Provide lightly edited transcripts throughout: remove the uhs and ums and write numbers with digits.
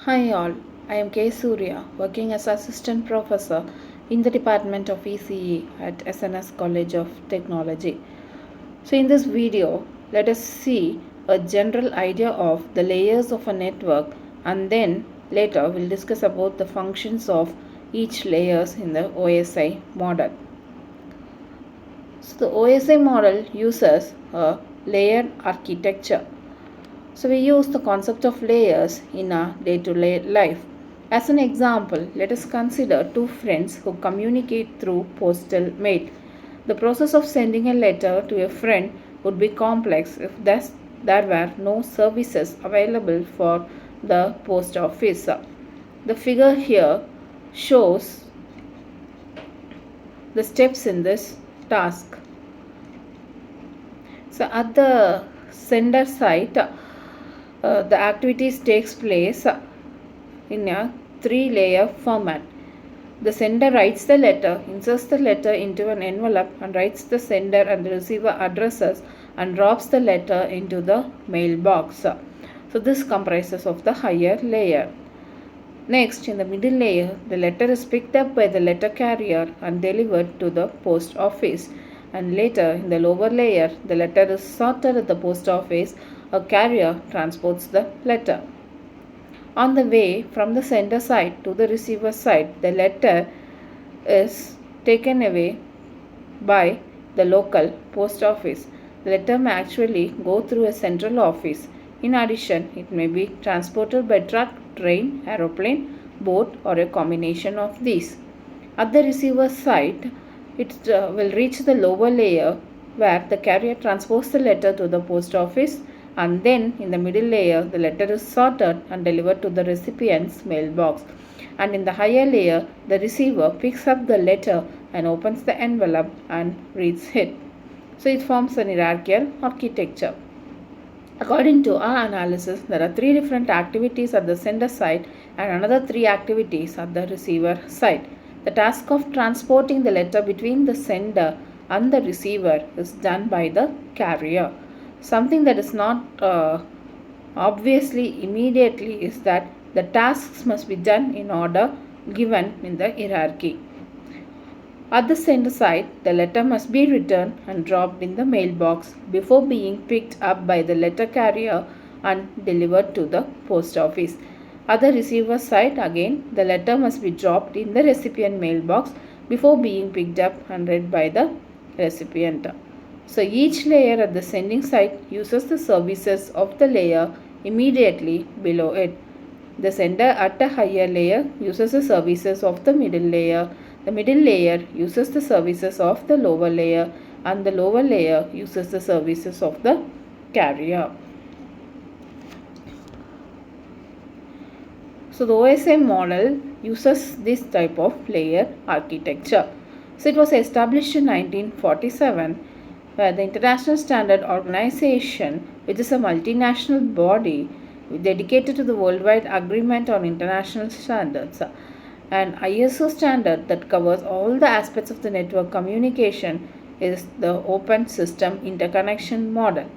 Hi all, I am K. Surya, working as Assistant Professor in the Department of ECE at SNS College of Technology. So in this video, let us see a general idea of the layers of a network, and then later we'll discuss about the functions of each layers in the OSI model. So the OSI model uses a layered architecture. So we use the concept of layers in our day-to-day life. As an example, let us consider two friends who communicate through postal mail. The process of sending a letter to a friend would be complex if there were no services available for the post office. The figure here shows the steps in this task. So at the sender side, the activities takes place in a three-layer format. The sender writes the letter, inserts the letter into an envelope and writes the sender and the receiver addresses and drops the letter into the mailbox. So this comprises of the higher layer. Next, in the middle layer, the letter is picked up by the letter carrier and delivered to the post office. And later, in the lower layer, the letter is sorted at the post office. A carrier transports the letter. On the way from the sender side to the receiver side, the letter is taken away by the local post office. The letter may actually go through a central office. In addition, it may be transported by truck, train, aeroplane, boat, or a combination of these. At the receiver side, it will reach the lower layer where the carrier transports the letter to the post office, and then in the middle layer the letter is sorted and delivered to the recipient's mailbox, and in the higher layer the receiver picks up the letter and opens the envelope and reads it. So it forms an hierarchical architecture. According to our analysis, there are three different activities at the sender side and another three activities at the receiver side. The task of transporting the letter between the sender and the receiver is done by the carrier. Something that is not obviously immediately is that the tasks must be done in order given in the hierarchy. At the sender side, the letter must be written and dropped in the mailbox before being picked up by the letter carrier and delivered to the post office. At the receiver side, again, the letter must be dropped in the recipient mailbox before being picked up and read by the recipient. So each layer at the sending side uses the services of the layer immediately below it. The sender at a higher layer uses the services of the middle layer. The middle layer uses the services of the lower layer, and the lower layer uses the services of the carrier. So the OSI model uses this type of layer architecture. So it was established in 1947, where the International Standard Organization, which is a multinational body dedicated to the worldwide agreement on international standards, an ISO standard that covers all the aspects of the network communication, is the Open System Interconnection Model.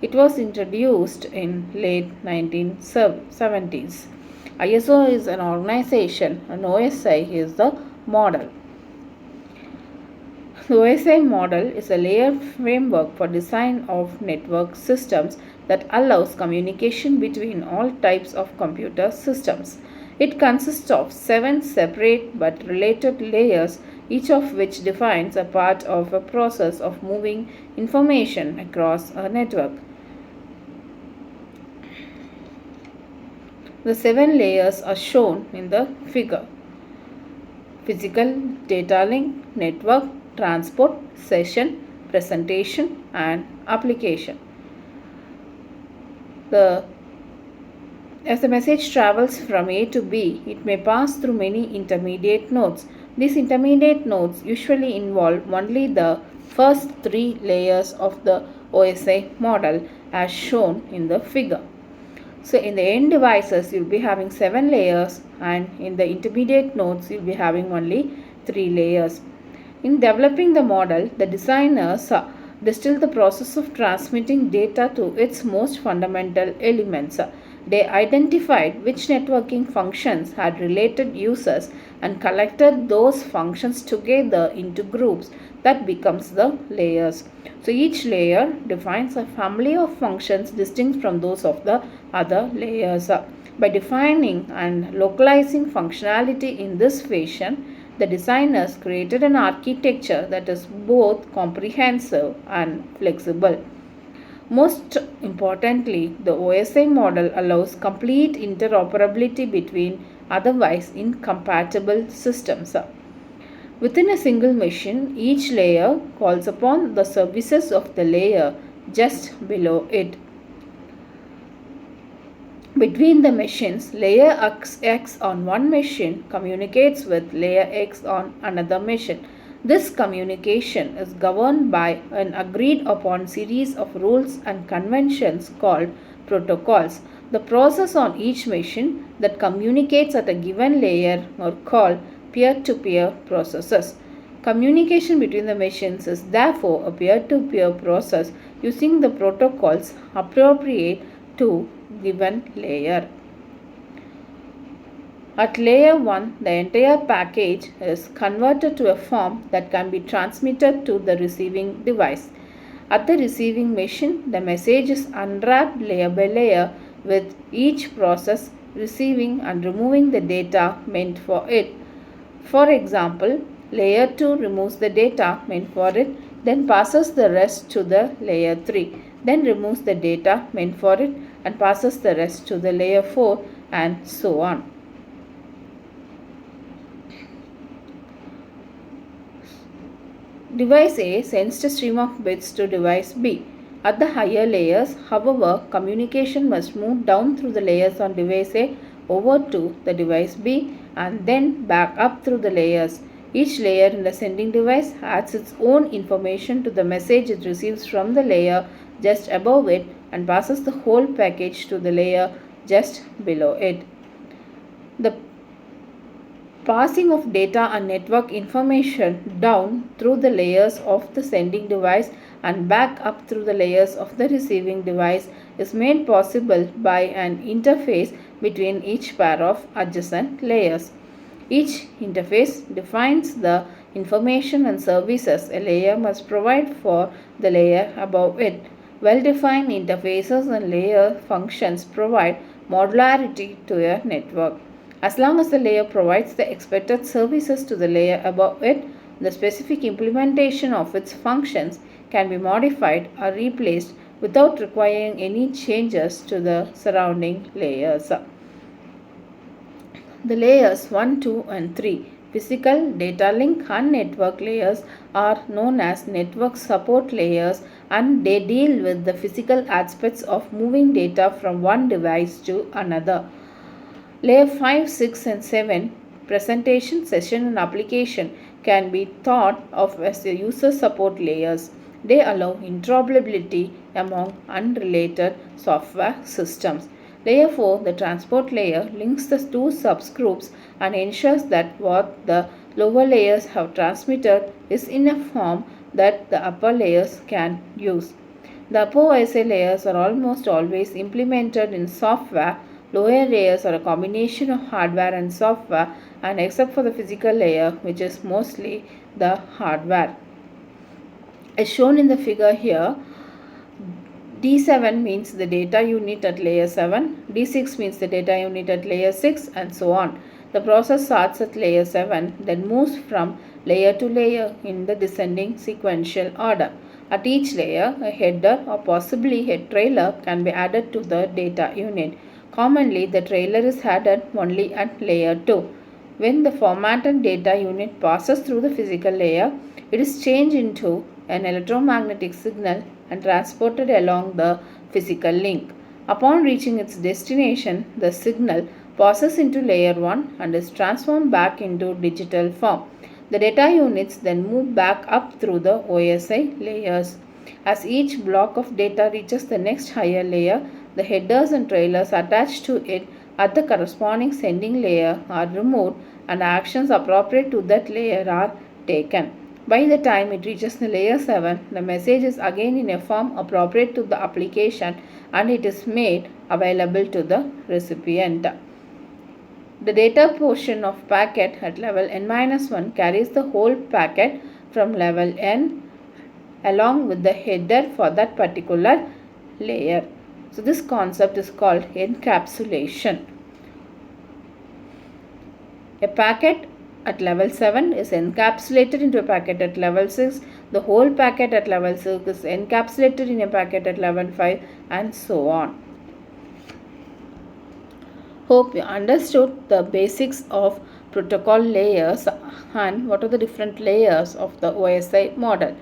It was introduced in late 1970s. ISO is an organization and OSI is the model. The OSI model is a layered framework for design of network systems that allows communication between all types of computer systems. It consists of 7 separate but related layers, each of which defines a part of a process of moving information across a network. The 7 layers are shown in the figure: physical, data link, network, transport, session, presentation, and application. As the message travels from A to B, it may pass through many intermediate nodes. These intermediate nodes usually involve only the first 3 layers of the OSI model as shown in the figure. So in the end devices, you will be having 7 layers, and in the intermediate nodes, you will be having only 3 layers. In developing the model, the designers distilled the process of transmitting data to its most fundamental elements. They identified which networking functions had related users and collected those functions together into groups. That becomes the layers. So each layer defines a family of functions distinct from those of the other layers. By defining and localizing functionality in this fashion, the designers created an architecture that is both comprehensive and flexible. Most importantly, the OSI model allows complete interoperability between otherwise incompatible systems. Within a single machine, each layer calls upon the services of the layer just below it. Between the machines, layer X on one machine communicates with layer X on another machine. This communication is governed by an agreed upon series of rules and conventions called protocols. The process on each machine that communicates at a given layer are called peer-to-peer processes. Communication between the machines is therefore a peer-to-peer process using the protocols appropriate to given layer. At layer 1, the entire package is converted to a form that can be transmitted to the receiving device. At the receiving machine, the message is unwrapped layer by layer, with each process receiving and removing the data meant for it. For example, layer 2 removes the data meant for it, then passes the rest to the layer 3, then removes the data meant for it and passes the rest to the layer 4, and so on. Device A sends a stream of bits to device B. At the higher layers, however, communication must move down through the layers on device A over to the device B and then back up through the layers. Each layer in the sending device adds its own information to the message it receives from the layer just above it and passes the whole package to the layer just below it. The passing of data and network information down through the layers of the sending device and back up through the layers of the receiving device is made possible by an interface between each pair of adjacent layers. Each interface defines the information and services a layer must provide for the layer above it. Well-defined interfaces and layer functions provide modularity to a network. As long as the layer provides the expected services to the layer above it, the specific implementation of its functions can be modified or replaced without requiring any changes to the surrounding layers. The layers 1, 2 and 3, physical, data link and network layers, are known as network support layers, and they deal with the physical aspects of moving data from one device to another. Layer 5, 6 and 7, presentation, session and application, can be thought of as the user support layers. They allow interoperability among unrelated software systems. Layer 4, the transport layer, links the two subgroups and ensures that what the lower layers have transmitted is in a form that the upper layers can use. The upper OSI layers are almost always implemented in software. Lower layers are a combination of hardware and software, and except for the physical layer, which is mostly the hardware. As shown in the figure here, D7 means the data unit at layer 7, D6 means the data unit at layer 6, and so on. The process starts at layer 7, then moves from layer to layer in the descending sequential order. At each layer, a header or possibly a trailer can be added to the data unit. Commonly, the trailer is added only at layer 2. When the formatted data unit passes through the physical layer, it is changed into an electromagnetic signal and transported along the physical link. Upon reaching its destination, the signal passes into layer 1 and is transformed back into digital form. The data units then move back up through the OSI layers. As each block of data reaches the next higher layer, the headers and trailers attached to it at the corresponding sending layer are removed and actions appropriate to that layer are taken. By the time it reaches the layer 7, the message is again in a form appropriate to the application and it is made available to the recipient. The data portion of packet at level n-1 carries the whole packet from level n along with the header for that particular layer. So this concept is called encapsulation. A packet at level 7 is encapsulated into a packet at level 6. The whole packet at level 6 is encapsulated in a packet at level 5 and so on. Hope you understood the basics of protocol layers and what are the different layers of the OSI model.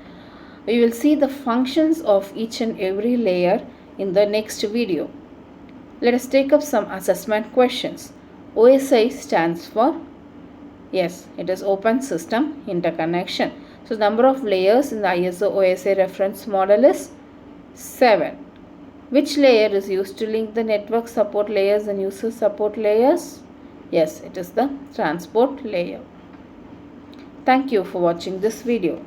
We will see the functions of each and every layer in the next video. Let us take up some assessment questions. OSI stands for, yes, it is Open System Interconnection. So, number of layers in the ISO OSI reference model is 7. Which layer is used to link the network support layers and user support layers? Yes, it is the transport layer. Thank you for watching this video.